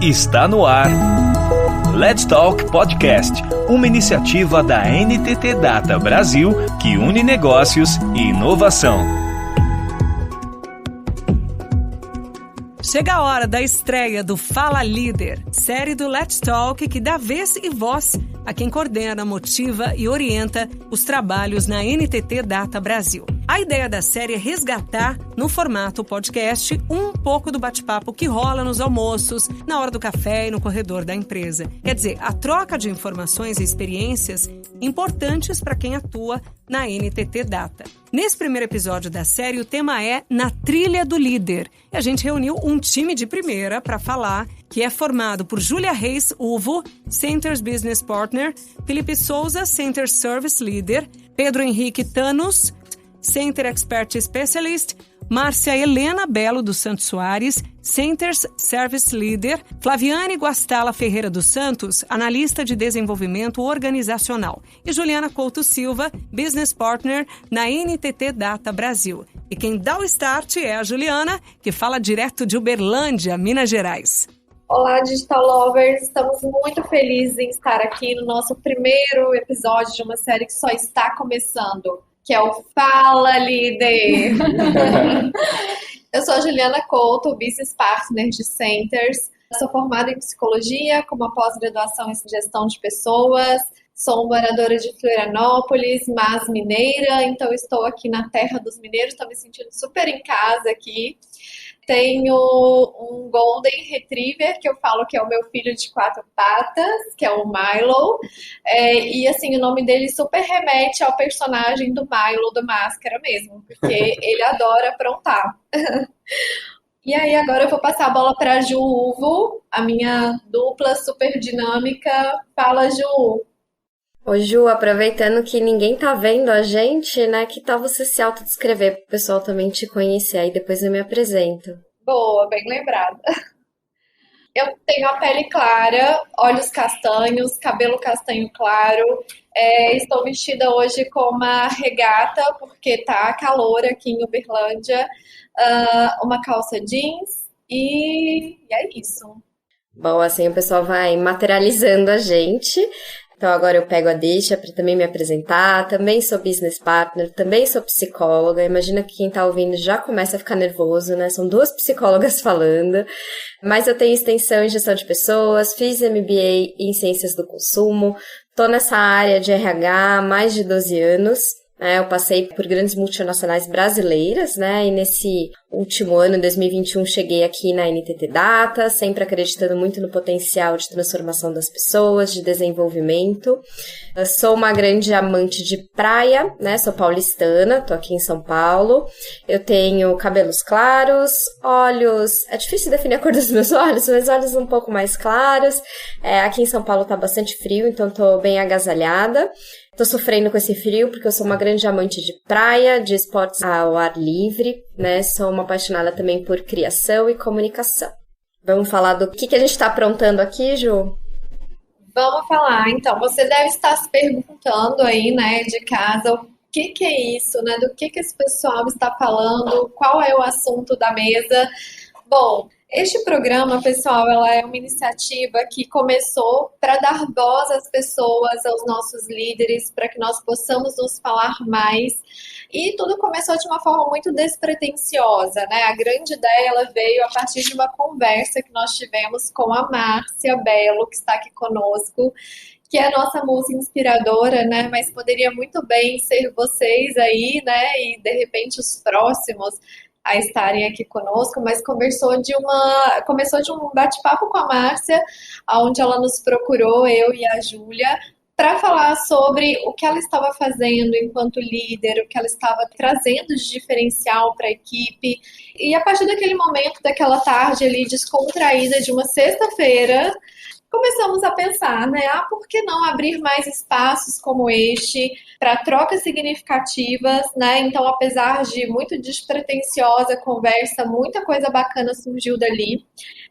Está no ar. Let's Talk Podcast, uma iniciativa da NTT Data Brasil que une negócios e inovação. Chega a hora da estreia do Fala Líder, série do Let's Talk que dá vez e voz a quem coordena, motiva e orienta os trabalhos na NTT Data Brasil. A ideia da série é resgatar, no formato podcast, um pouco do bate-papo que rola nos almoços, na hora do café e no corredor da empresa. Quer dizer, a troca de informações e experiências importantes para quem atua na NTT Data. Nesse primeiro episódio da série, o tema é Na Trilha do Líder. E a gente reuniu um time de primeira para falar, que é formado por Júlia Reis Uvo, Centers Business Partner, Felipe Souza, Center Service Leader, Pedro Henrique Tanos, Center Expert Specialist, Márcia Helena Belo dos Santos Soares, Centers Service Leader, Flaviane Guastala Ferreira dos Santos, Analista de Desenvolvimento Organizacional, e Juliana Couto Silva, Business Partner na NTT Data Brasil. E quem dá o start é a Juliana, que fala direto de Uberlândia, Minas Gerais. Olá, Digital Lovers! Estamos muito felizes em estar aqui no nosso primeiro episódio de uma série que só está começando, que é o Fala Líder! Eu sou a Juliana Couto, Business Partner de Centers. Sou formada em Psicologia, com uma pós-graduação em Gestão de Pessoas. Sou moradora de Florianópolis, mas mineira, então estou aqui na terra dos mineiros, estou me sentindo super em casa aqui. Tenho um Golden Retriever, que eu falo que é o meu filho de 4 patas, que é o Milo. E assim, o nome dele super remete ao personagem do Milo, do Máscara mesmo, porque ele adora aprontar. E aí, agora eu vou passar a bola para a Ju Uvo, a minha dupla super dinâmica. Fala, Ju! Ô Ju, aproveitando que ninguém tá vendo a gente, né, que tal você se autodescrever pro pessoal também te conhecer, aí depois eu me apresento. Boa, bem lembrada. Eu tenho a pele clara, olhos castanhos, cabelo castanho claro. Estou vestida hoje com uma regata, porque tá calor aqui em Uberlândia, uma calça jeans e é isso. Bom, assim o pessoal vai materializando a gente. Então agora eu pego a deixa para também me apresentar, também sou business partner, também sou psicóloga, imagina que quem tá ouvindo já começa a ficar nervoso, né, são 2 psicólogas falando, mas eu tenho extensão em gestão de pessoas, fiz MBA em ciências do consumo, tô nessa área de RH há mais de 12 anos, né, eu passei por grandes multinacionais brasileiras, né, e nesse último ano, 2021, cheguei aqui na NTT Data, sempre acreditando muito no potencial de transformação das pessoas, de desenvolvimento. Eu sou uma grande amante de praia, né? Sou paulistana, tô aqui em São Paulo. Eu tenho cabelos claros, olhos... É difícil definir a cor dos meus olhos, mas olhos um pouco mais claros. Aqui em São Paulo tá bastante frio, então tô bem agasalhada. Tô sofrendo com esse frio porque eu sou uma grande amante de praia, de esportes ao ar livre, né? Sou uma apaixonada também por criação e comunicação. Vamos falar do que a gente tá aprontando aqui, Ju? Vamos falar. Então, você deve estar se perguntando aí, né, de casa, o que é isso, né? Do que esse pessoal está falando? Qual é o assunto da mesa? Bom, este programa, pessoal, ela é uma iniciativa que começou para dar voz às pessoas, aos nossos líderes, para que nós possamos nos falar mais. E tudo começou de uma forma muito despretensiosa, né? A grande ideia ela veio a partir de uma conversa que nós tivemos com a Márcia Belo, que está aqui conosco, que é a nossa musa inspiradora, né? Mas poderia muito bem ser vocês aí, né? E de repente os próximos a estarem aqui conosco, mas começou de um bate-papo com a Márcia, onde ela nos procurou, eu e a Júlia, para falar sobre o que ela estava fazendo enquanto líder, o que ela estava trazendo de diferencial para a equipe. E a partir daquele momento, daquela tarde ali descontraída de uma sexta-feira, começamos a pensar, né? Por que não abrir mais espaços como este para trocas significativas, né? Então, apesar de muito despretensiosa conversa, muita coisa bacana surgiu dali.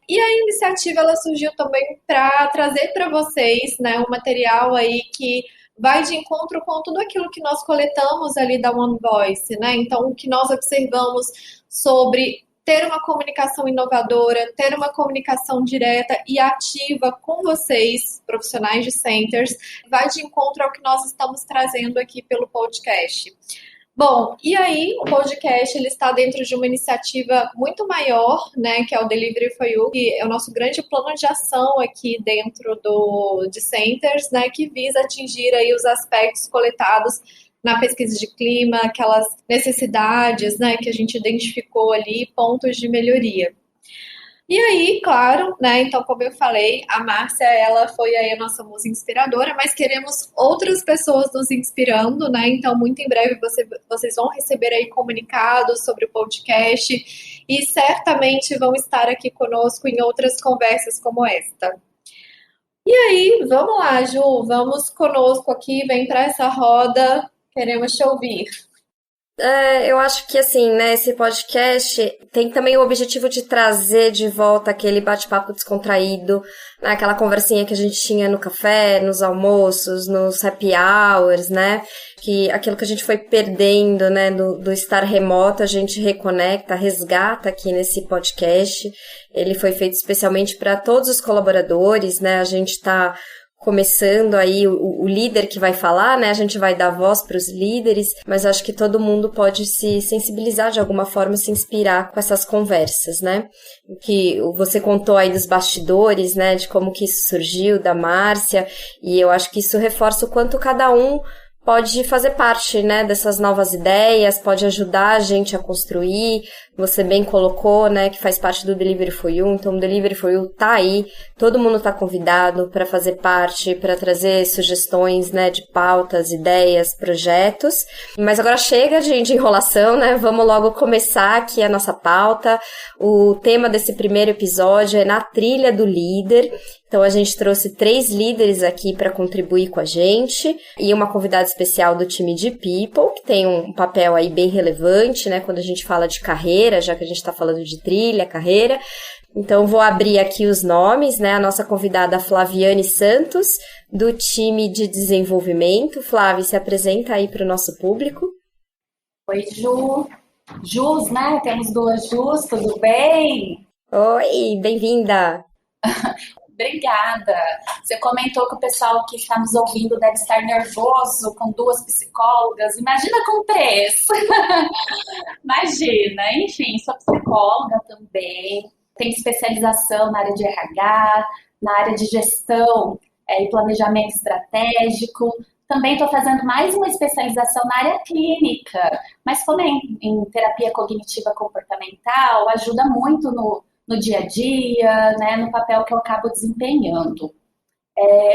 E a iniciativa ela surgiu também para trazer para vocês, né, um material aí que vai de encontro com tudo aquilo que nós coletamos ali da One Voice, né? Então, o que nós observamos sobre ter uma comunicação inovadora, ter uma comunicação direta e ativa com vocês, profissionais de centers, vai de encontro ao que nós estamos trazendo aqui pelo podcast. Bom, e aí o podcast ele está dentro de uma iniciativa muito maior, né, que é o Delivery for You, que é o nosso grande plano de ação aqui dentro de Centers, né, que visa atingir aí os aspectos coletados na pesquisa de clima, aquelas necessidades, né, que a gente identificou ali, pontos de melhoria. E aí, claro, né, então como eu falei, a Márcia, ela foi aí a nossa musa inspiradora, mas queremos outras pessoas nos inspirando, né, então muito em breve vocês vão receber aí comunicados sobre o podcast e certamente vão estar aqui conosco em outras conversas como esta. E aí, vamos lá, Ju, vamos conosco aqui, vem para essa roda, queremos te ouvir. Eu acho que, assim, né, esse podcast tem também o objetivo de trazer de volta aquele bate-papo descontraído, né, aquela conversinha que a gente tinha no café, nos almoços, nos happy hours, né, que aquilo que a gente foi perdendo, né, do estar remoto, a gente reconecta, resgata aqui nesse podcast. Ele foi feito especialmente para todos os colaboradores, né, a gente tá começando aí o líder que vai falar, né? A gente vai dar voz para os líderes, mas acho que todo mundo pode se sensibilizar de alguma forma, se inspirar com essas conversas, né? Que você contou aí dos bastidores, né? De como que isso surgiu, da Márcia, e eu acho que isso reforça o quanto cada um pode fazer parte, né, dessas novas ideias, pode ajudar a gente a construir. Você bem colocou, né, que faz parte do Delivery for You, então o Delivery for You tá aí, todo mundo tá convidado para fazer parte, para trazer sugestões, né, de pautas, ideias, projetos. Mas agora chega de enrolação, né, vamos logo começar aqui a nossa pauta. O tema desse primeiro episódio é Na Trilha do Líder. Então, a gente trouxe 3 líderes aqui para contribuir com a gente e uma convidada especial do time de People, que tem um papel aí bem relevante, né, quando a gente fala de carreira, já que a gente está falando de trilha, carreira. Então, vou abrir aqui os nomes, né, a nossa convidada Flaviane Santos, do time de desenvolvimento. Flávia, se apresenta aí para o nosso público. Oi, Ju. Jus, né, temos 2 Jus, tudo bem? Oi, bem-vinda! Obrigada. Você comentou que o pessoal que está nos ouvindo deve estar nervoso com 2 psicólogas. Imagina com 3. Imagina. Enfim, sou psicóloga também. Tenho especialização na área de RH, na área de gestão e planejamento estratégico. Também estou fazendo mais uma especialização na área clínica. Mas como é em terapia cognitiva comportamental, ajuda muito no dia a dia, né, no papel que eu acabo desempenhando.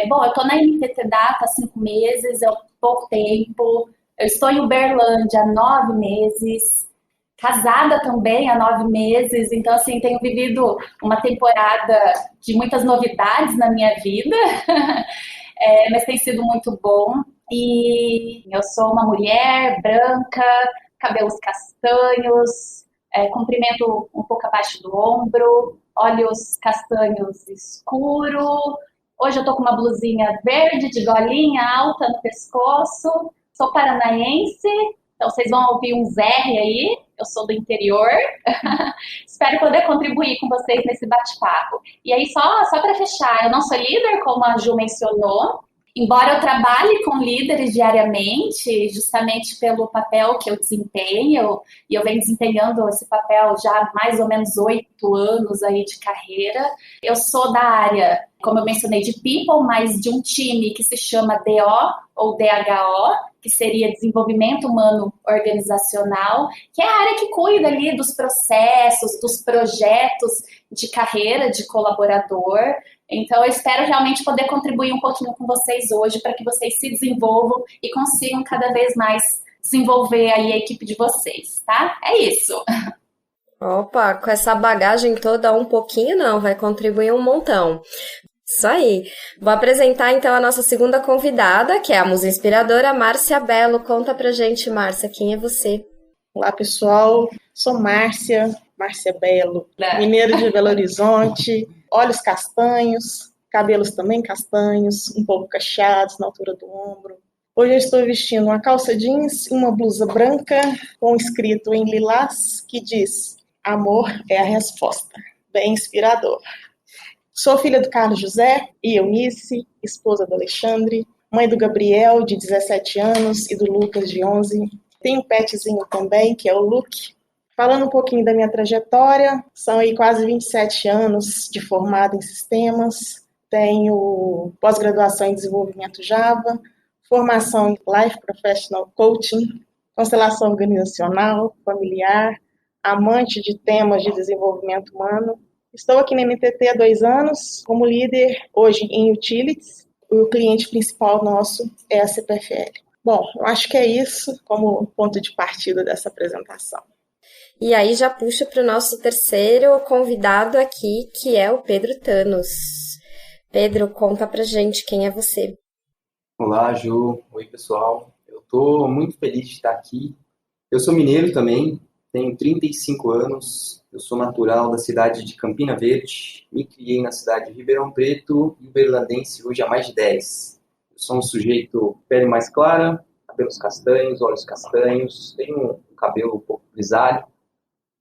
Bom, eu estou na NTT Data há 5 meses, é pouco tempo. Eu estou em Uberlândia há 9 meses, casada também há 9 meses, então, assim, tenho vivido uma temporada de muitas novidades na minha vida, mas tem sido muito bom. E eu sou uma mulher branca, cabelos castanhos, comprimento um pouco abaixo do ombro, olhos castanhos escuro. Hoje eu tô com uma blusinha verde de golinha alta no pescoço. Sou paranaense, então vocês vão ouvir uns R aí. Eu sou do interior. Espero poder contribuir com vocês nesse bate-papo. E aí, só para fechar, eu não sou líder, como a Ju mencionou. Embora eu trabalhe com líderes diariamente, justamente pelo papel que eu desempenho, e eu venho desempenhando esse papel já há mais ou menos 8 anos aí de carreira, eu sou da área, como eu mencionei, de People, mas de um time que se chama DO ou DHO, que seria Desenvolvimento Humano Organizacional, que é a área que cuida ali dos processos, dos projetos de carreira de colaborador. Então, eu espero realmente poder contribuir um pouquinho com vocês hoje para que vocês se desenvolvam e consigam cada vez mais desenvolver aí a equipe de vocês, tá? É isso. Opa, com essa bagagem toda, um pouquinho não, vai contribuir um montão. Isso aí. Vou apresentar então a nossa segunda convidada, que é a musa inspiradora, Márcia Bello. Conta pra gente, Márcia, quem é você? Olá, pessoal. Sou Márcia Bello, mineira de Belo Horizonte, olhos castanhos, cabelos também castanhos, um pouco cacheados na altura do ombro. Hoje eu estou vestindo uma calça jeans e uma blusa branca com escrito em lilás que diz: Amor é a resposta. Bem inspirador. Sou filha do Carlos José e Eunice, esposa do Alexandre, mãe do Gabriel, de 17 anos, e do Lucas, de 11. Tenho um petzinho também, que é o Luke. Falando um pouquinho da minha trajetória, são aí quase 27 anos de formada em sistemas. Tenho pós-graduação em desenvolvimento Java, formação em Life Professional Coaching, constelação organizacional, familiar, amante de temas de desenvolvimento humano. Estou aqui na NTT há 2 anos, como líder hoje em Utilities. O cliente principal nosso é a CPFL. Bom, eu acho que é isso como ponto de partida dessa apresentação. E aí já puxa para o nosso terceiro convidado aqui, que é o Pedro Thanos. Pedro, conta pra gente quem é você. Olá, Ju. Oi, pessoal. Eu estou muito feliz de estar aqui. Eu sou mineiro também, tenho 35 anos, eu sou natural da cidade de Campina Verde, me criei na cidade de Ribeirão Preto e uberlandense hoje há mais de 10. Eu sou um sujeito pele mais clara, cabelos castanhos, olhos castanhos, tenho um cabelo um pouco grisalho,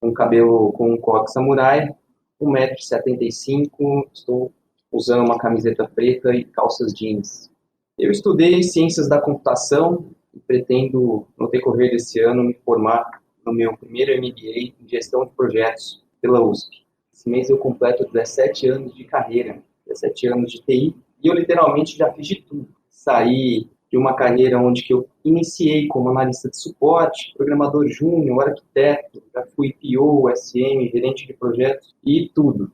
um cabelo com um coque samurai, 1,75 m, estou usando uma camiseta preta e calças jeans. Eu estudei Ciências da Computação e pretendo, no decorrer desse ano, me formar no meu primeiro MBA em Gestão de Projetos pela USP. Esse mês eu completo 17 anos de carreira, 17 anos de TI, e eu literalmente já fiz de tudo. Saí de uma carreira onde que eu iniciei como analista de suporte, programador júnior, arquiteto, já fui PO, SM, gerente de projetos e tudo.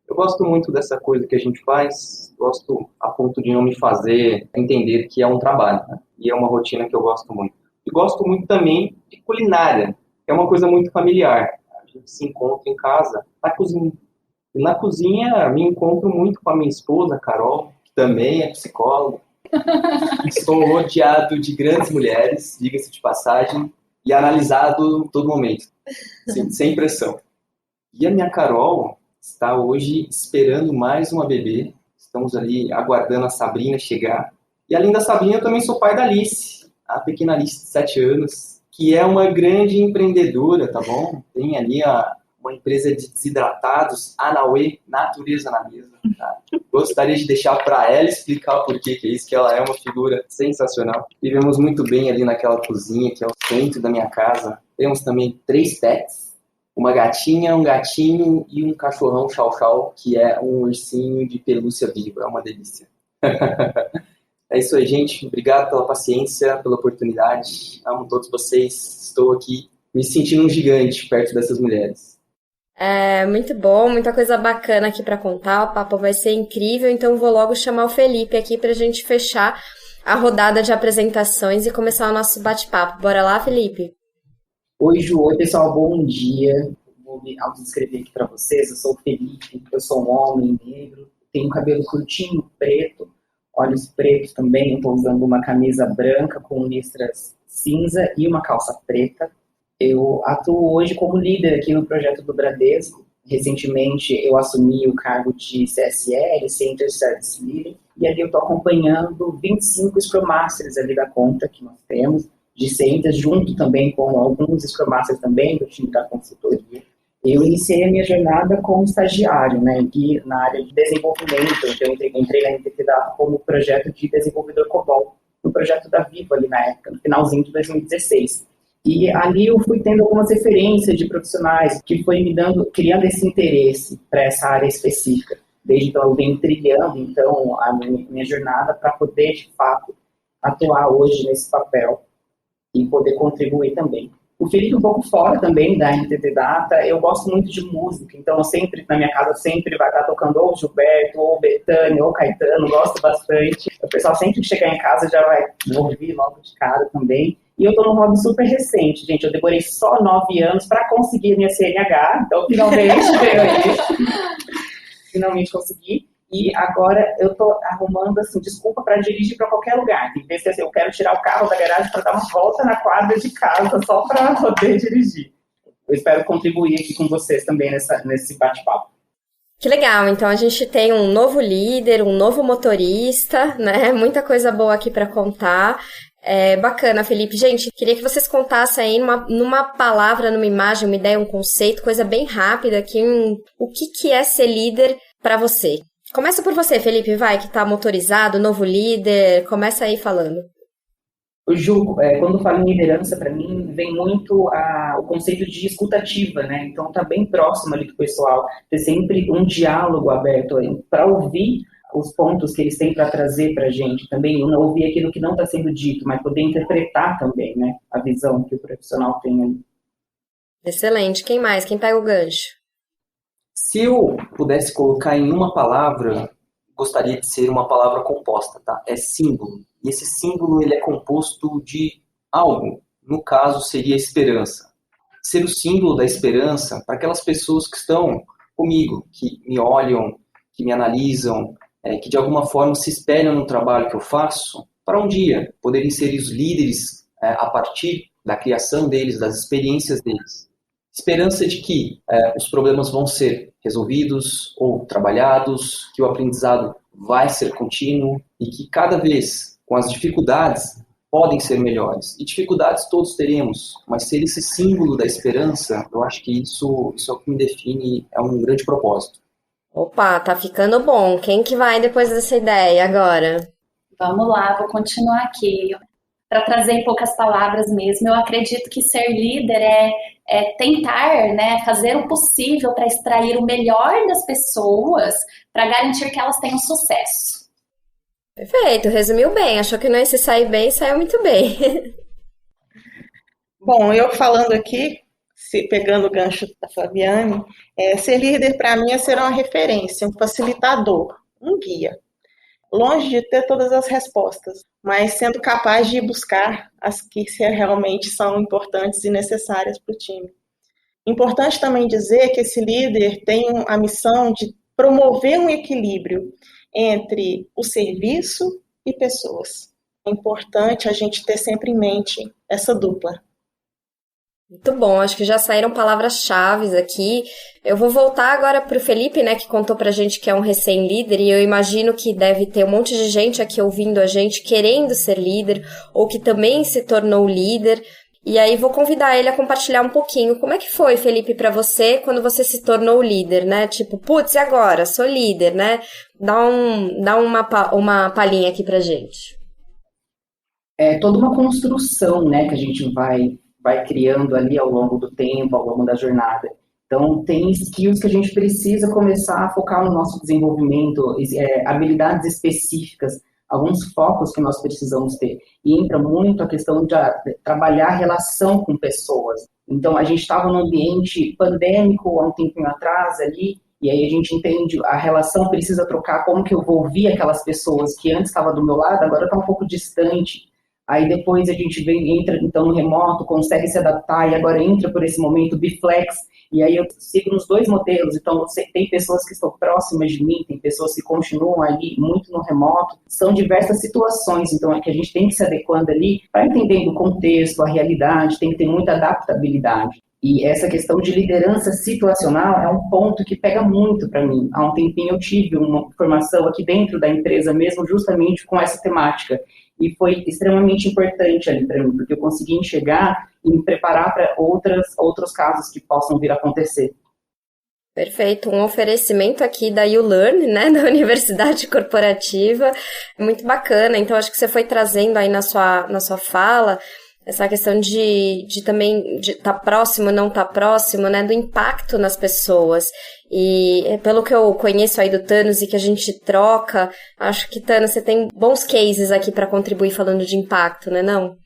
Eu gosto muito dessa coisa que a gente faz, gosto a ponto de não me fazer entender que é um trabalho, né? E é uma rotina que eu gosto muito. E gosto muito também de culinária, que é uma coisa muito familiar. A gente se encontra em casa, na cozinha. E na cozinha me encontro muito com a minha esposa, Carol, que também é psicóloga. Estou rodeado de grandes mulheres, diga-se de passagem, e analisado todo momento, sem pressão. E a minha Carol está hoje esperando mais uma bebê. Estamos ali aguardando a Sabrina chegar. E além da Sabrina, eu também sou pai da Alice, a pequena Alice de 7 anos, que é uma grande empreendedora, tá bom? Tem ali uma empresa de desidratados, Anauê, Natureza na Mesa. Tá? Gostaria de deixar para ela explicar o porquê que é isso, que ela é uma figura sensacional. Vivemos muito bem ali naquela cozinha, que é o centro da minha casa. Temos também 3 pets. Uma gatinha, um gatinho e um cachorrão chau-chau, que é um ursinho de pelúcia viva. É uma delícia. É isso aí, gente. Obrigado pela paciência, pela oportunidade. Amo todos vocês. Estou aqui me sentindo um gigante perto dessas mulheres. É muito bom, muita coisa bacana aqui para contar. O papo vai ser incrível, então vou logo chamar o Felipe aqui para a gente fechar a rodada de apresentações e começar o nosso bate-papo. Bora lá, Felipe? Oi, Ju. Oi, pessoal. Bom dia. Vou me autodescrever aqui para vocês. Eu sou o Felipe, eu sou um homem negro, tenho cabelo curtinho, preto, olhos pretos também. Estou usando uma camisa branca com listras cinza e uma calça preta. Eu atuo hoje como líder aqui no projeto do Bradesco. Recentemente eu assumi o cargo de CSL, Center Service Leader, e ali eu estou acompanhando 25 Scrum Masters ali da conta que nós temos, de Centers, junto também com alguns Scrum Masters também do time da consultoria. Eu iniciei a minha jornada como estagiário, né, aqui na área de desenvolvimento. Então, eu entrei na NTT Data como projeto de desenvolvedor COBOL, no projeto da Vivo ali na época, no finalzinho de 2016. E ali eu fui tendo algumas referências de profissionais que foi me criando esse interesse para essa área específica. Desde então eu venho trilhando, então, a minha jornada para poder, de fato, atuar hoje nesse papel e poder contribuir também. O Felipe um pouco fora também da NTT Data, eu gosto muito de música, então eu sempre, na minha casa, sempre vai estar tocando ou Gilberto, ou Bethânia, ou Caetano, gosto bastante. O pessoal sempre que chegar em casa já vai ouvir logo de cara também. E eu tô num hobby super recente, gente, eu demorei só 9 anos para conseguir minha CNH, então finalmente veio aí, finalmente consegui. E agora eu tô arrumando, assim, desculpa para dirigir para qualquer lugar. Tem vezes que eu quero tirar o carro da garagem para dar uma volta na quadra de casa só para poder dirigir. Eu espero contribuir aqui com vocês também nesse bate-papo. Que legal, então a gente tem um novo líder, um novo motorista, né? Muita coisa boa aqui para contar. Bacana, Felipe. Gente, queria que vocês contassem aí numa palavra, numa imagem, uma ideia, um conceito, coisa bem rápida, o que é ser líder para você. Começa por você, Felipe, vai, que tá motorizado, novo líder, começa aí falando. Ju, quando falo em liderança, para mim, vem muito o conceito de escutativa, né? Então, tá bem próximo ali do pessoal, ter sempre um diálogo aberto para ouvir os pontos que eles têm para trazer para a gente também, não ouvir aquilo que não está sendo dito, mas poder interpretar também, né? A visão que o profissional tem ali. Excelente. Quem mais? Quem pega o gancho? Se eu pudesse colocar em uma palavra, gostaria de ser uma palavra composta, tá? É símbolo. E esse símbolo, ele é composto de algo. No caso, seria esperança. Ser o símbolo da esperança para aquelas pessoas que estão comigo, que me olham, que me analisam, que de alguma forma se espelham no trabalho que eu faço, para um dia poderem ser os líderes a partir da criação deles, das experiências deles. Esperança de que os problemas vão ser resolvidos ou trabalhados, que o aprendizado vai ser contínuo e que cada vez com as dificuldades podem ser melhores. E dificuldades todos teremos, mas ser esse símbolo da esperança, eu acho que isso é o que me define, é um grande propósito. Opa, tá ficando bom. Quem que vai depois dessa ideia agora? Vamos lá, vou continuar aqui. Para trazer em poucas palavras mesmo, eu acredito que ser líder é tentar, né, fazer o possível para extrair o melhor das pessoas para garantir que elas tenham sucesso. Perfeito, resumiu bem. Achou que não ia se sair bem, saiu muito bem. Bom, eu falando aqui, pegando o gancho da Flaviane, ser líder para mim é ser uma referência, um facilitador, um guia. Longe de ter todas as respostas, mas sendo capaz de buscar as que realmente são importantes e necessárias para o time. Importante também dizer que esse líder tem a missão de promover um equilíbrio entre o serviço e pessoas. É importante a gente ter sempre em mente essa dupla. Muito bom, acho que já saíram palavras-chave aqui. Eu vou voltar agora para o Felipe, né, que contou pra gente que é um recém-líder, e eu imagino que deve ter um monte de gente aqui ouvindo a gente, querendo ser líder, ou que também se tornou líder. E aí vou convidar ele a compartilhar um pouquinho. Como é que foi, Felipe, para você quando você se tornou líder, né? Tipo, putz, e agora? Sou líder, né? Dá uma palhinha aqui pra gente. É toda uma construção, né, que a gente vai criando ali ao longo do tempo, ao longo da jornada. Então, tem skills que a gente precisa começar a focar no nosso desenvolvimento, habilidades específicas, alguns focos que nós precisamos ter. E entra muito a questão de trabalhar a relação com pessoas. Então, a gente estava num ambiente pandêmico há um tempinho atrás ali, e aí a gente entende, a relação precisa trocar, como que eu vou ouvir aquelas pessoas que antes estavam do meu lado, agora está um pouco distante. Aí depois a gente entra então no remoto, consegue se adaptar, e agora entra por esse momento biflex, e aí eu sigo nos dois modelos. Então tem pessoas que estão próximas de mim, tem pessoas que continuam ali muito no remoto, são diversas situações, então é que a gente tem que se adequando ali para entender o contexto, a realidade, tem que ter muita adaptabilidade. E essa questão de liderança situacional é um ponto que pega muito para mim. Há um tempinho eu tive uma formação aqui dentro da empresa mesmo, justamente com essa temática. E foi extremamente importante ali para mim, porque eu consegui enxergar e me preparar para outros casos que possam vir a acontecer. Perfeito, um oferecimento aqui da YouLearn, né, da Universidade Corporativa, muito bacana. Então, acho que você foi trazendo aí na sua fala essa questão de também de estar próximo, não estar próximo, né, do impacto nas pessoas. E pelo que eu conheço aí do Thanos e que a gente troca, acho que, Thanos, você tem bons cases aqui para contribuir falando de impacto, né, não?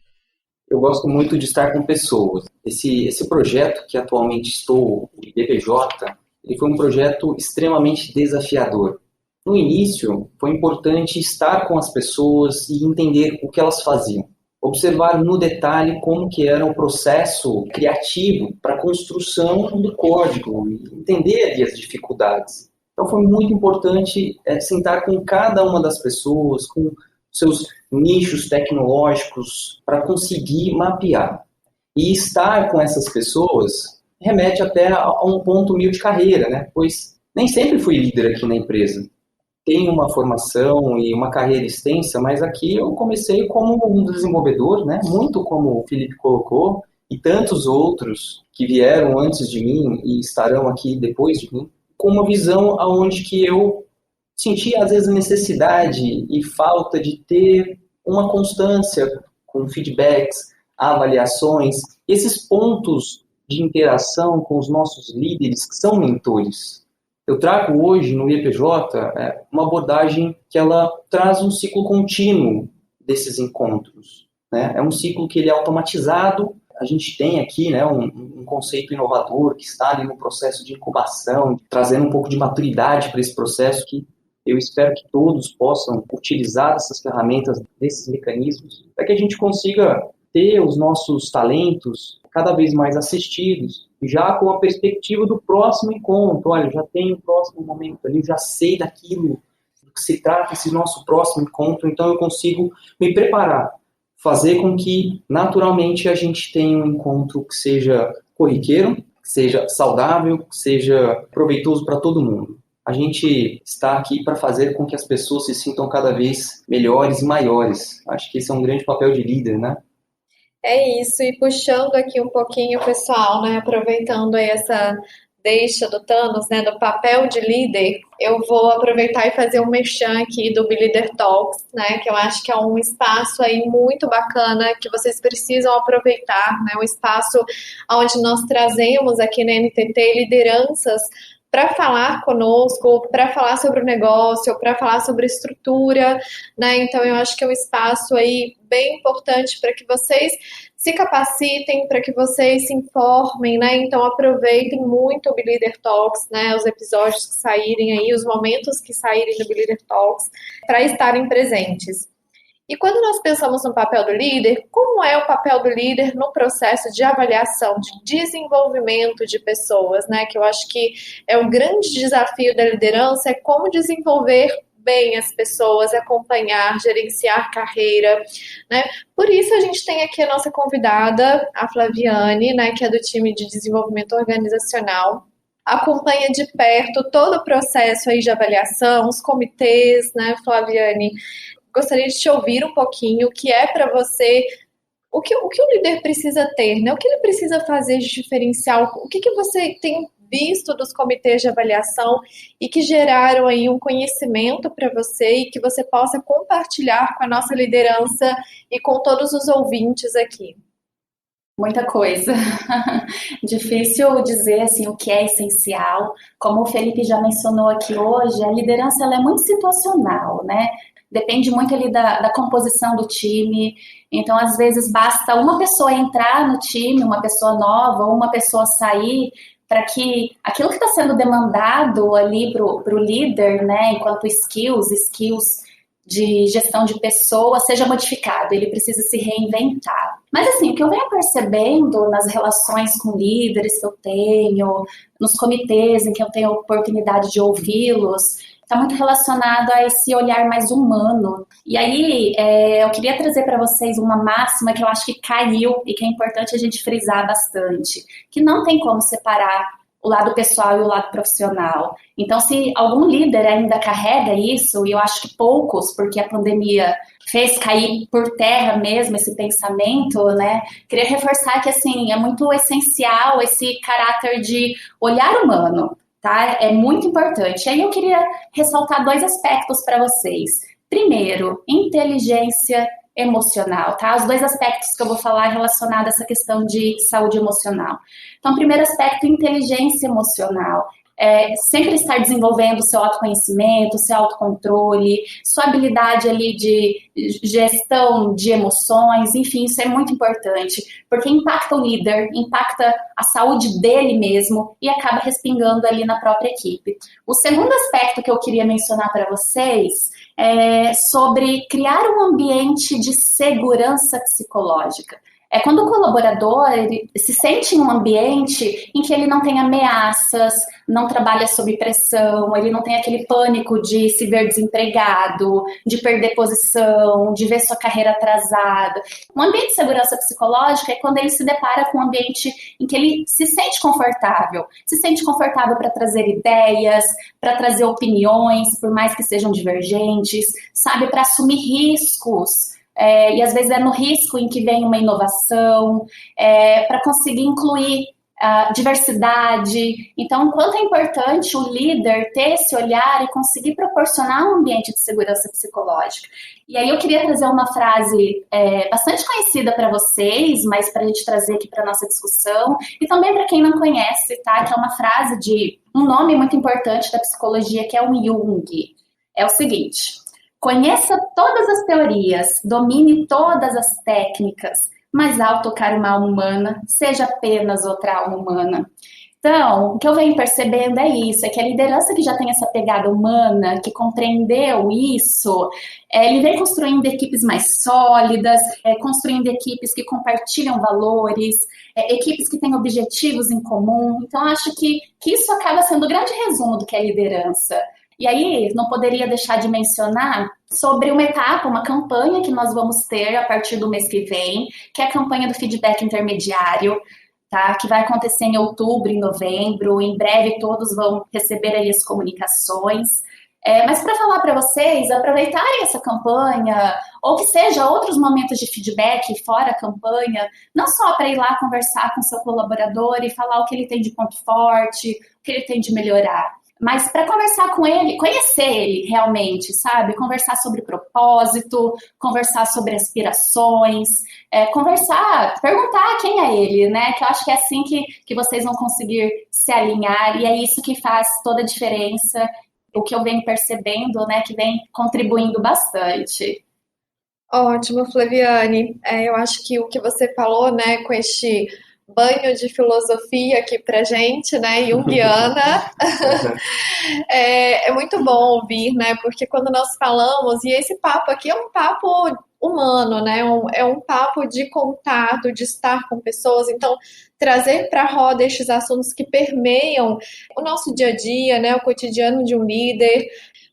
Eu gosto muito de estar com pessoas. Esse projeto que atualmente estou, o IBPJ, ele foi um projeto extremamente desafiador. No início, foi importante estar com as pessoas e entender o que elas faziam. Observar no detalhe como que era o processo criativo para a construção do código, entender ali as dificuldades. Então foi muito importante sentar com cada uma das pessoas, com seus nichos tecnológicos, para conseguir mapear. E estar com essas pessoas remete até a um ponto meio de carreira, né? Pois nem sempre fui líder aqui na empresa. tenho uma formação e uma carreira extensa, mas aqui eu comecei como um desenvolvedor, né? Muito como o Felipe colocou, e tantos outros que vieram antes de mim e estarão aqui depois de mim, com uma visão aonde que eu sentia às vezes necessidade e falta de ter uma constância com feedbacks, avaliações, esses pontos de interação com os nossos líderes que são mentores. Eu trago hoje no IEPJ uma abordagem que ela traz um ciclo contínuo desses encontros, né? É um ciclo que ele é automatizado. A gente tem aqui, né, um conceito inovador que está ali no processo de incubação, trazendo um pouco de maturidade para esse processo, que eu espero que todos possam utilizar essas ferramentas, desses mecanismos, para que a gente consiga ter os nossos talentos cada vez mais assistidos, já com a perspectiva do próximo encontro. Olha, já tem o próximo momento ali, já sei daquilo do que se trata esse nosso próximo encontro, então eu consigo me preparar, fazer com que naturalmente a gente tenha um encontro que seja corriqueiro, que seja saudável, que seja proveitoso para todo mundo. A gente está aqui para fazer com que as pessoas se sintam cada vez melhores e maiores. Acho que esse é um grande papel de líder, né? É isso, e puxando aqui um pouquinho, pessoal, né, aproveitando aí essa deixa do Thanos, né, do papel de líder, eu vou aproveitar e fazer um merchan aqui do Leader Talks, né, que eu acho que é um espaço aí muito bacana que vocês precisam aproveitar, né, um espaço onde nós trazemos aqui na NTT lideranças para falar conosco, para falar sobre o negócio, para falar sobre estrutura, né? Então eu acho que é um espaço aí bem importante para que vocês se capacitem, para que vocês se informem, né? Então aproveitem muito o Leader Talks, né? Os episódios que saírem aí, os momentos que saírem do Leader Talks, para estarem presentes. E quando nós pensamos no papel do líder, como é o papel do líder no processo de avaliação, de desenvolvimento de pessoas, né? Que eu acho que é um grande desafio da liderança, é como desenvolver bem as pessoas, acompanhar, gerenciar carreira, né? Por isso a gente tem aqui a nossa convidada, a Flaviane, né? Que é do time de desenvolvimento organizacional. Acompanha de perto todo o processo aí de avaliação, os comitês, né, Flaviane? Gostaria de te ouvir um pouquinho o que é para você, o que o líder precisa ter, né? O que ele precisa fazer de diferencial, o que você tem visto dos comitês de avaliação e que geraram aí um conhecimento para você e que você possa compartilhar com a nossa liderança e com todos os ouvintes aqui. Muita coisa. Difícil dizer assim o que é essencial. Como o Felipe já mencionou aqui hoje, a liderança ela é muito situacional, né? Depende muito ali da composição do time. Então, às vezes, basta uma pessoa entrar no time, uma pessoa nova, ou uma pessoa sair, para que aquilo que está sendo demandado ali para o líder, né, enquanto skills de gestão de pessoas, seja modificado. Ele precisa se reinventar. Mas, assim, o que eu venho percebendo nas relações com líderes que eu tenho, nos comitês em que eu tenho a oportunidade de ouvi-los, está muito relacionado a esse olhar mais humano. E aí, eu queria trazer para vocês uma máxima que eu acho que caiu e que é importante a gente frisar bastante, que não tem como separar o lado pessoal e o lado profissional. Então, se algum líder ainda carrega isso, e eu acho que poucos, porque a pandemia fez cair por terra mesmo esse pensamento, né? Queria reforçar que, assim, é muito essencial esse caráter de olhar humano, tá? É muito importante. Aí eu queria ressaltar 2 aspectos para vocês. Primeiro, inteligência emocional, tá? Os 2 aspectos que eu vou falar relacionados a essa questão de saúde emocional. Então, primeiro aspecto, inteligência emocional. Sempre estar desenvolvendo seu autoconhecimento, seu autocontrole, sua habilidade ali de gestão de emoções, enfim, isso é muito importante, porque impacta o líder, impacta a saúde dele mesmo e acaba respingando ali na própria equipe. O segundo aspecto que eu queria mencionar para vocês é sobre criar um ambiente de segurança psicológica. É quando o colaborador ele se sente em um ambiente em que ele não tem ameaças, não trabalha sob pressão, ele não tem aquele pânico de se ver desempregado, de perder posição, de ver sua carreira atrasada. Um ambiente de segurança psicológica é quando ele se depara com um ambiente em que ele se sente confortável para trazer ideias, para trazer opiniões, por mais que sejam divergentes, sabe, para assumir riscos. E às vezes é no risco em que vem uma inovação, para conseguir incluir diversidade. Então, quanto é importante o líder ter esse olhar e conseguir proporcionar um ambiente de segurança psicológica. E aí eu queria trazer uma frase bastante conhecida para vocês, mas para a gente trazer aqui para a nossa discussão, e também para quem não conhece, tá? Que é uma frase de um nome muito importante da psicologia, que é o Jung. É o seguinte: conheça todas as teorias, domine todas as técnicas, mas ao tocar uma alma humana, seja apenas outra alma humana. Então, o que eu venho percebendo é isso, é que a liderança que já tem essa pegada humana, que compreendeu isso, ele vem construindo equipes mais sólidas, construindo equipes que compartilham valores, equipes que têm objetivos em comum. Então, acho que isso acaba sendo o grande resumo do que é liderança. E aí, não poderia deixar de mencionar sobre uma etapa, uma campanha que nós vamos ter a partir do mês que vem, que é a campanha do feedback intermediário, tá? Que vai acontecer em outubro, em novembro. Em breve todos vão receber aí as comunicações. Mas para falar para vocês, aproveitarem essa campanha, ou que seja outros momentos de feedback fora a campanha, não só para ir lá conversar com seu colaborador e falar o que ele tem de ponto forte, o que ele tem de melhorar, mas para conversar com ele, conhecer ele realmente, sabe? Conversar sobre propósito, conversar sobre aspirações, perguntar quem é ele, né? Que eu acho que é assim que vocês vão conseguir se alinhar, e é isso que faz toda a diferença, o que eu venho percebendo, né? Que vem contribuindo bastante. Ótimo, Flaviane. Eu acho que o que você falou, né, com este banho de filosofia aqui pra gente, né, junguiana, é muito bom ouvir, né, porque quando nós falamos, e esse papo aqui é um papo humano, né, é um papo de contato, de estar com pessoas, então trazer para a roda estes assuntos que permeiam o nosso dia a dia, né, o cotidiano de um líder.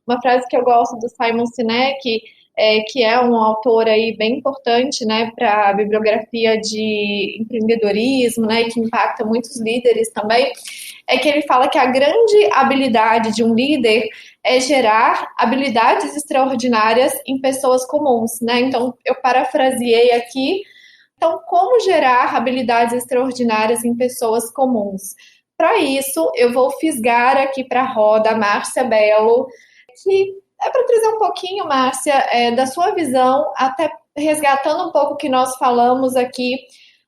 Uma frase que eu gosto do Simon Sinek, que é um autor aí bem importante, né, para a bibliografia de empreendedorismo, né, e que impacta muitos líderes também, é que ele fala que a grande habilidade de um líder é gerar habilidades extraordinárias em pessoas comuns, né? Então, eu parafraseei aqui. Então, como gerar habilidades extraordinárias em pessoas comuns? Para isso, eu vou fisgar aqui para a roda a Márcia Bello, que é para trazer um pouquinho, Márcia, da sua visão, até resgatando um pouco o que nós falamos aqui.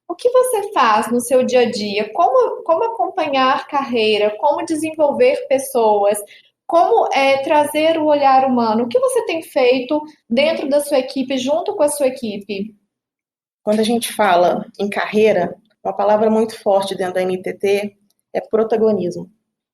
O que você faz no seu dia a dia? Como acompanhar carreira? Como desenvolver pessoas? Como trazer o olhar humano? O que você tem feito dentro da sua equipe, junto com a sua equipe? Quando a gente fala em carreira, uma palavra muito forte dentro da NTT é protagonismo.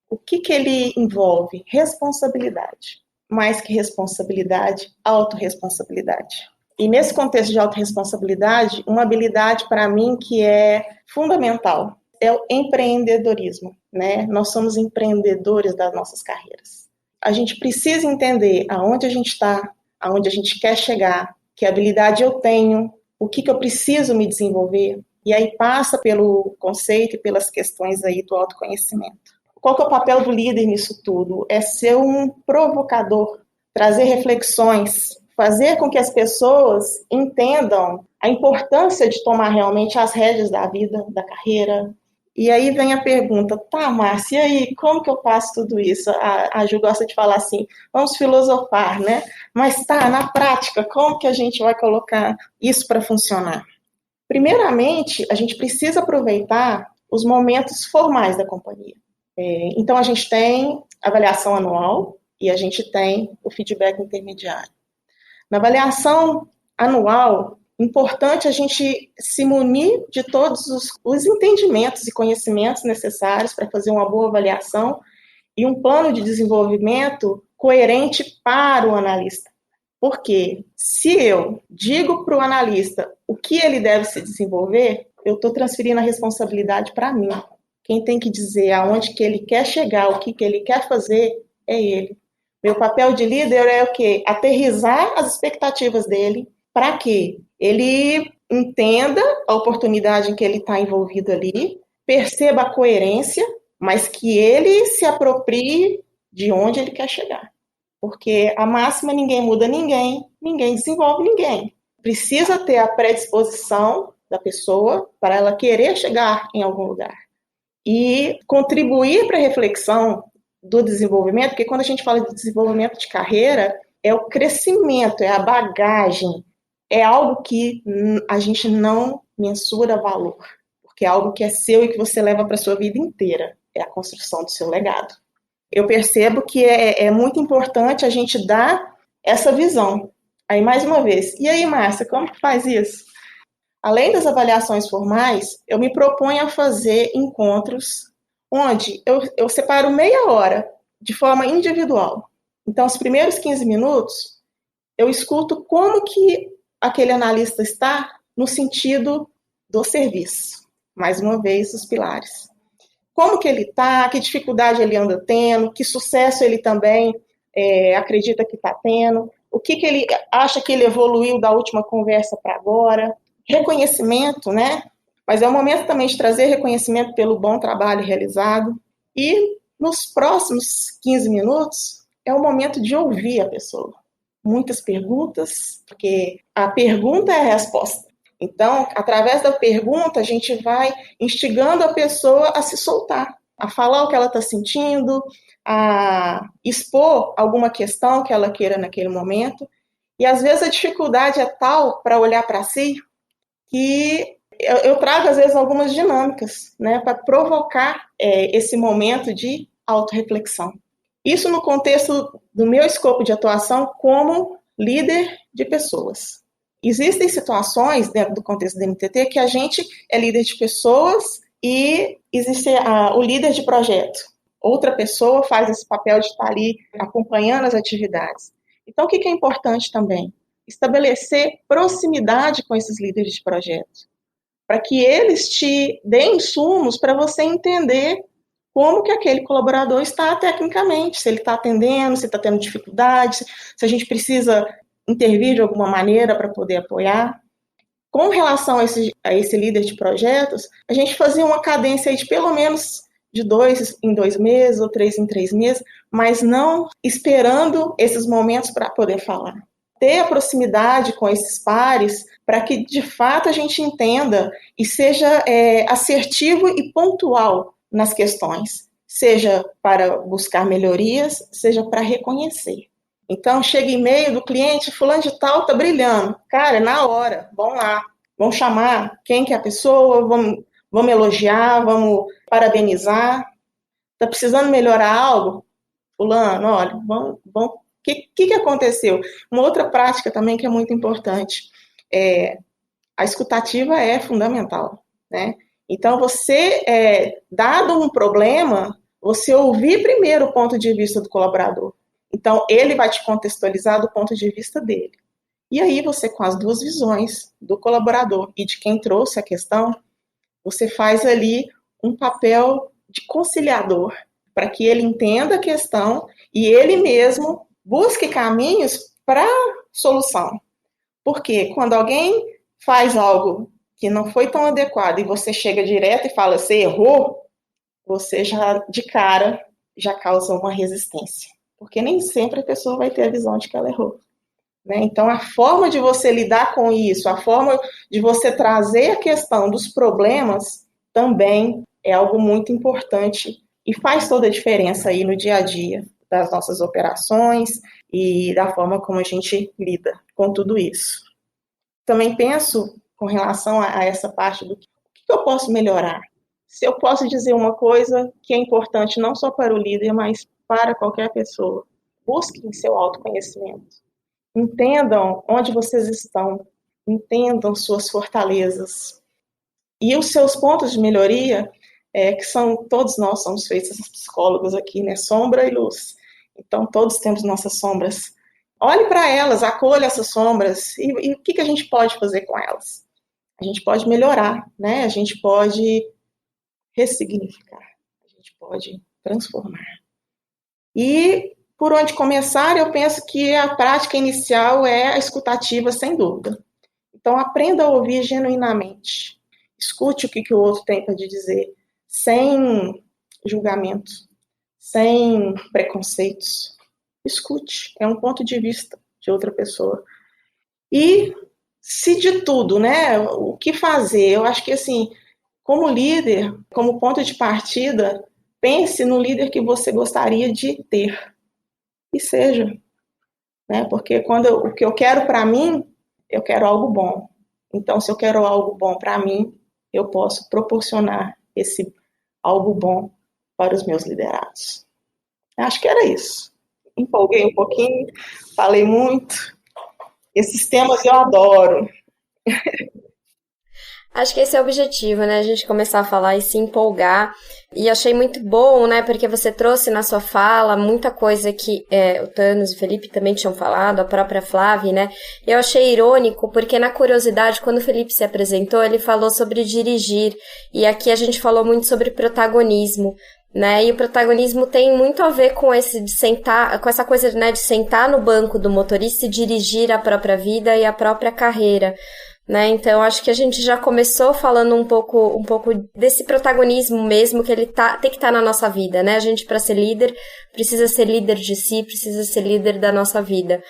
O que ele envolve? Responsabilidade. Mais que responsabilidade, autorresponsabilidade. E nesse contexto de autorresponsabilidade, uma habilidade para mim que é fundamental é o empreendedorismo, né? Nós somos empreendedores das nossas carreiras. A gente precisa entender aonde a gente está, aonde a gente quer chegar, que habilidade eu tenho, o que eu preciso me desenvolver, e aí passa pelo conceito e pelas questões aí do autoconhecimento. Qual que é o papel do líder nisso tudo? É ser um provocador, trazer reflexões, fazer com que as pessoas entendam a importância de tomar realmente as rédeas da vida, da carreira. E aí vem a pergunta, tá, Márcia, e aí, como que eu faço tudo isso? A Ju gosta de falar assim, vamos filosofar, né? Mas tá, na prática, como que a gente vai colocar isso para funcionar? Primeiramente, a gente precisa aproveitar os momentos formais da companhia. Então, a gente tem avaliação anual e a gente tem o feedback intermediário. Na avaliação anual, importante a gente se munir de todos os entendimentos e conhecimentos necessários para fazer uma boa avaliação e um plano de desenvolvimento coerente para o analista. Porque se eu digo para o analista o que ele deve se desenvolver, eu estou transferindo a responsabilidade para mim. Quem tem que dizer aonde que ele quer chegar, o que ele quer fazer, é ele. Meu papel de líder é o quê? Aterrissar as expectativas dele para que ele entenda a oportunidade em que ele está envolvido ali, perceba a coerência, mas que ele se aproprie de onde ele quer chegar. Porque a máxima ninguém muda ninguém, ninguém desenvolve ninguém. Precisa ter a predisposição da pessoa para ela querer chegar em algum lugar. E contribuir para a reflexão do desenvolvimento, porque quando a gente fala de desenvolvimento de carreira, é o crescimento, é a bagagem, é algo que a gente não mensura valor, porque é algo que é seu e que você leva para a sua vida inteira, é a construção do seu legado. Eu percebo que é muito importante a gente dar essa visão. Aí, mais uma vez, e aí, Márcia, como que faz isso? Além das avaliações formais, eu me proponho a fazer encontros onde eu separo meia hora de forma individual. Então, os primeiros 15 minutos, eu escuto como que aquele analista está no sentido do serviço. Mais uma vez, os pilares. Como que ele está, que dificuldade ele anda tendo, que sucesso ele também acredita que está tendo, o que ele acha que ele evoluiu da última conversa para agora. Reconhecimento, né? Mas é o momento também de trazer reconhecimento pelo bom trabalho realizado. E nos próximos 15 minutos, é o momento de ouvir a pessoa. Muitas perguntas, porque a pergunta é a resposta. Então, através da pergunta, a gente vai instigando a pessoa a se soltar, a falar o que ela está sentindo, a expor alguma questão que ela queira naquele momento. E, às vezes, a dificuldade é tal para olhar para si que eu trago, às vezes, algumas dinâmicas, né, para provocar esse momento de autorreflexão. Isso no contexto do meu escopo de atuação como líder de pessoas. Existem situações dentro do contexto da NTT que a gente é líder de pessoas e existe o líder de projeto. Outra pessoa faz esse papel de estar ali acompanhando as atividades. Então, o que é importante também? Estabelecer proximidade com esses líderes de projeto, para que eles te deem insumos para você entender como que aquele colaborador está tecnicamente, se ele está atendendo, se está tendo dificuldades, se a gente precisa intervir de alguma maneira para poder apoiar. Com relação a esse líder de projetos, a gente fazia uma cadência de pelo menos de 2 em 2 meses ou 3 em 3 meses, mas não esperando esses momentos para poder falar. Ter a proximidade com esses pares para que, de fato, a gente entenda e seja assertivo e pontual nas questões, seja para buscar melhorias, seja para reconhecer. Então, chega e-mail do cliente, fulano de tal está brilhando. Cara, na hora, vamos lá, vamos chamar quem que é a pessoa, vamos elogiar, vamos parabenizar. Está precisando melhorar algo? Fulano, olha, vamos. O que aconteceu? Uma outra prática também que é muito importante, a escutativa é fundamental, né? Então, você, dado um problema, você ouvir primeiro o ponto de vista do colaborador. Então, ele vai te contextualizar do ponto de vista dele. E aí, você, com as duas visões do colaborador e de quem trouxe a questão, você faz ali um papel de conciliador, para que ele entenda a questão e ele mesmo busque caminhos para solução. Porque quando alguém faz algo que não foi tão adequado e você chega direto e fala, você errou, você já, de cara, já causa uma resistência. Porque nem sempre a pessoa vai ter a visão de que ela errou. Né? Então, a forma de você lidar com isso, a forma de você trazer a questão dos problemas, também é algo muito importante e faz toda a diferença aí no dia a dia das nossas operações e da forma como a gente lida com tudo isso. Também penso com relação a essa parte do que eu posso melhorar. Se eu posso dizer uma coisa que é importante não só para o líder, mas para qualquer pessoa, busquem seu autoconhecimento. Entendam onde vocês estão, entendam suas fortalezas e os seus pontos de melhoria, que todos nós somos feitos psicólogos aqui, né? Sombra e luz. Então, todos temos nossas sombras. Olhe para elas, acolha essas sombras e o que a gente pode fazer com elas? A gente pode melhorar, né? A gente pode ressignificar, a gente pode transformar. E por onde começar, eu penso que a prática inicial é a escutativa, sem dúvida. Então, aprenda a ouvir genuinamente. Escute o que o outro tem para te dizer, sem julgamento, sem preconceitos. Escute, é um ponto de vista de outra pessoa. E, se de tudo, né, o que fazer? Eu acho que, assim, como líder, como ponto de partida, pense no líder que você gostaria de ter. E seja. Né? Porque o que eu quero para mim, eu quero algo bom. Então, se eu quero algo bom para mim, eu posso proporcionar esse algo bom para os meus liderados. Acho que era isso. Empolguei um pouquinho, falei muito. Esses temas eu adoro. Acho que esse é o objetivo, né? A gente começar a falar e se empolgar. E achei muito bom, né? Porque você trouxe na sua fala muita coisa que o Thanos e o Felipe também tinham falado, a própria Flávia, né? Eu achei irônico, porque na curiosidade, quando o Felipe se apresentou, ele falou sobre dirigir. E aqui a gente falou muito sobre protagonismo, né? E o protagonismo tem muito a ver com esse de sentar, com essa coisa, né, de sentar no banco do motorista e dirigir a própria vida e a própria carreira. Né? Então, acho que a gente já começou falando um pouco desse protagonismo mesmo, que ele tem que estar na nossa vida, né? A gente, para ser líder, precisa ser líder de si, precisa ser líder da nossa vida.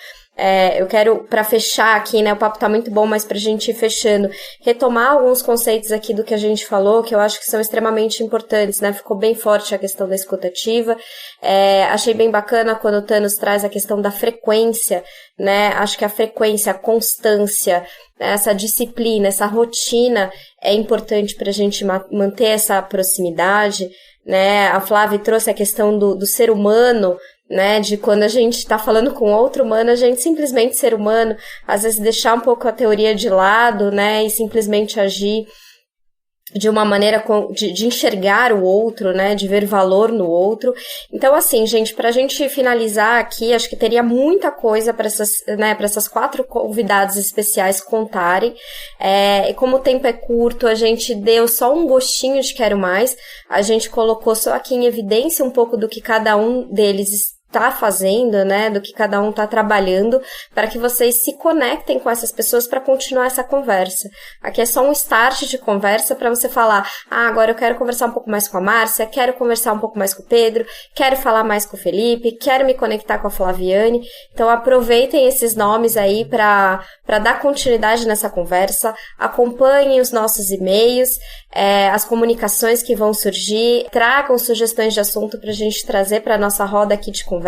Eu quero, para fechar aqui, né, o papo tá muito bom, mas pra gente ir fechando, retomar alguns conceitos aqui do que a gente falou, que eu acho que são extremamente importantes, né? Ficou bem forte a questão da escutativa. Achei bem bacana quando o Thanos traz a questão da frequência, né? Acho que a frequência, a constância, essa disciplina, essa rotina é importante pra gente manter essa proximidade, né? A Flávia trouxe a questão do ser humano, né, de quando a gente está falando com outro humano, a gente simplesmente ser humano, às vezes deixar um pouco a teoria de lado, né, e simplesmente agir de uma maneira de enxergar o outro, né, de ver valor no outro. Então, assim, gente, pra gente finalizar aqui, acho que teria muita coisa para essas 4 convidados especiais contarem. E como o tempo é curto, a gente deu só um gostinho de Quero Mais, a gente colocou só aqui em evidência um pouco do que cada um deles está fazendo, né, do que cada um está trabalhando, para que vocês se conectem com essas pessoas para continuar essa conversa. Aqui é só um start de conversa para você falar, agora eu quero conversar um pouco mais com a Márcia, quero conversar um pouco mais com o Pedro, quero falar mais com o Felipe, quero me conectar com a Flaviane. Então aproveitem esses nomes aí para dar continuidade nessa conversa, acompanhem os nossos e-mails, as comunicações que vão surgir, tragam sugestões de assunto para a gente trazer para a nossa roda aqui de conversa.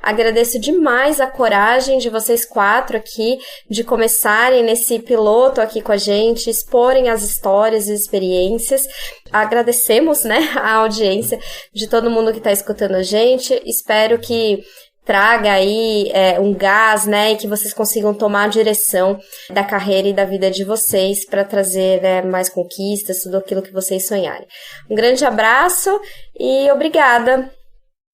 Agradeço demais a coragem de vocês 4 aqui, de começarem nesse piloto aqui com a gente, exporem as histórias e experiências. Agradecemos, né, a audiência de todo mundo que está escutando a gente. Espero que traga aí um gás, né, e que vocês consigam tomar a direção da carreira e da vida de vocês para trazer, né, mais conquistas, tudo aquilo que vocês sonharem. Um grande abraço e obrigada!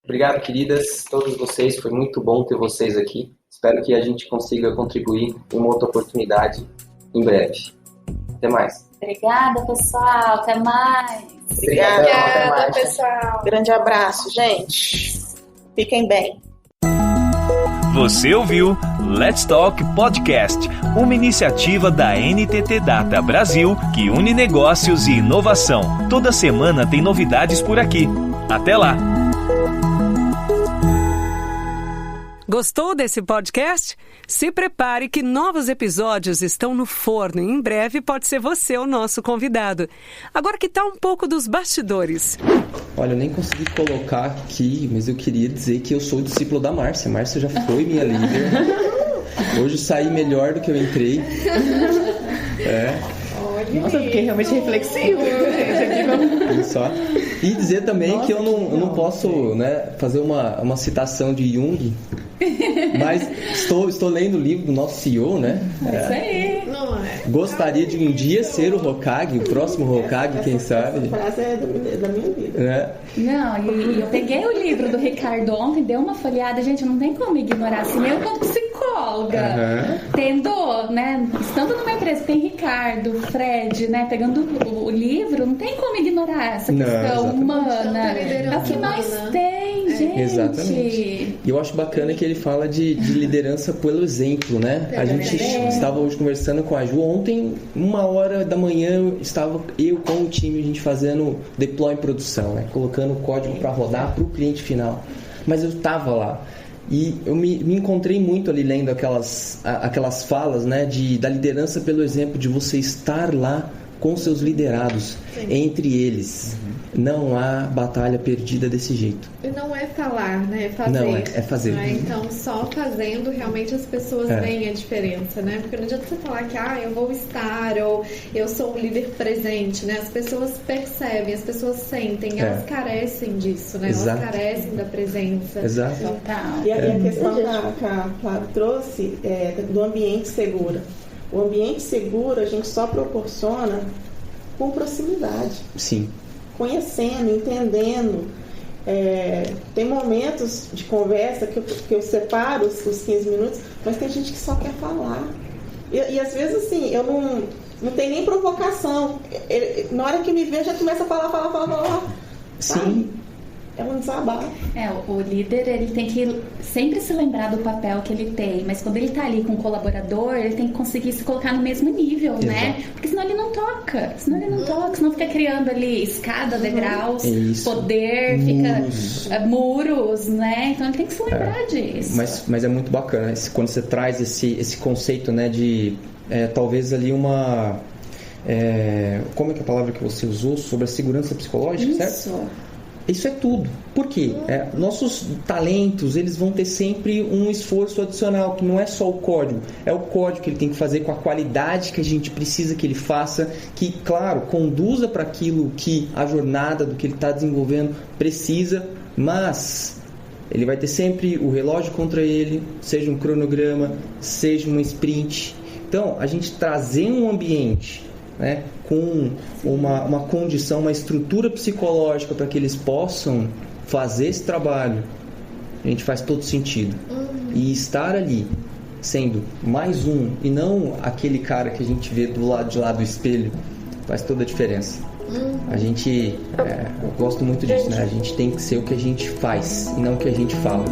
Obrigado, queridas, todos vocês. Foi muito bom ter vocês aqui. Espero que a gente consiga contribuir em uma outra oportunidade em breve. Até mais. Obrigada, pessoal. Até mais. Obrigada, pessoal. Grande abraço, gente. Fiquem bem. Você ouviu Let's Talk Podcast, uma iniciativa da NTT Data Brasil que une negócios e inovação. Toda semana tem novidades por aqui. Até lá! Gostou desse podcast? Se prepare que novos episódios estão no forno e em breve pode ser você o nosso convidado. Agora que tal um pouco dos bastidores? Olha, eu nem consegui colocar aqui, mas eu queria dizer que eu sou discípulo da Márcia. A Márcia já foi minha líder. Hoje saí melhor do que eu entrei. Nossa, eu fiquei realmente reflexivo. Só. E dizer também que eu não posso, né, fazer uma citação de Jung, mas estou lendo o livro do nosso CEO, né? Isso aí. Gostaria de um dia ser o Hokage, o próximo Hokage, quem sabe? Essa frase é da minha vida. Né? Não, e eu peguei o livro do Ricardo ontem, dei uma folheada, gente, não tem como ignorar, assim, eu como psicóloga. psicóloga, tendo, né, estando numa empresa, tem Ricardo, Fred, né, pegando o livro, não tem como ignorar essa questão humana. É o que nós tem, gente. Exatamente. E eu acho bacana que ele fala de liderança pelo exemplo, né? A gente estava hoje conversando com a Ju, ontem, 1h da manhã, estava eu com o time, a gente fazendo deploy em produção, né? Colocando o código para rodar para o cliente final. Mas eu estava lá. E eu me encontrei muito ali lendo aquelas falas, né, da liderança pelo exemplo, de você estar lá com seus liderados, entre eles. Não há batalha perdida desse jeito. E não é falar, né? É fazer. Não, é fazer. Então, só fazendo, realmente as pessoas veem a diferença, né? Porque não adianta você falar que, eu vou estar, ou eu sou um líder presente, né? As pessoas percebem, as pessoas sentem, elas carecem disso, né? Exato. Elas carecem da presença. Exato. E a questão que a Flávia trouxe do ambiente seguro. O ambiente seguro a gente só proporciona com proximidade. Sim. Conhecendo, entendendo. Tem momentos de conversa que eu separo os 15 minutos, mas tem gente que só quer falar. E às vezes, assim, eu não tem nem provocação. Na hora que me vê, já começa a falar. Sim. É um desabafo. O líder, ele tem que sempre se lembrar do papel que ele tem, mas quando ele tá ali com o colaborador, ele tem que conseguir se colocar no mesmo nível, né? Porque senão ele não toca, senão fica criando ali escada, degraus, poder, fica muros, né? Então ele tem que se lembrar disso. Mas é muito bacana quando você traz esse conceito, né, de talvez ali uma... como é que é a palavra que você usou? Sobre a segurança psicológica, certo? Isso é tudo. Por quê? Nossos talentos, eles vão ter sempre um esforço adicional, que não é só o código. É o código que ele tem que fazer com a qualidade que a gente precisa que ele faça, que, claro, conduza para aquilo que a jornada do que ele está desenvolvendo precisa, mas ele vai ter sempre o relógio contra ele, seja um cronograma, seja uma sprint. Então, a gente trazer um ambiente, né, com uma condição, uma estrutura psicológica para que eles possam fazer esse trabalho, a gente faz todo sentido. E estar ali sendo mais um e não aquele cara que a gente vê do lado de lá do espelho faz toda a diferença. A gente, eu gosto muito disso, né? A gente tem que ser o que a gente faz e não o que a gente fala.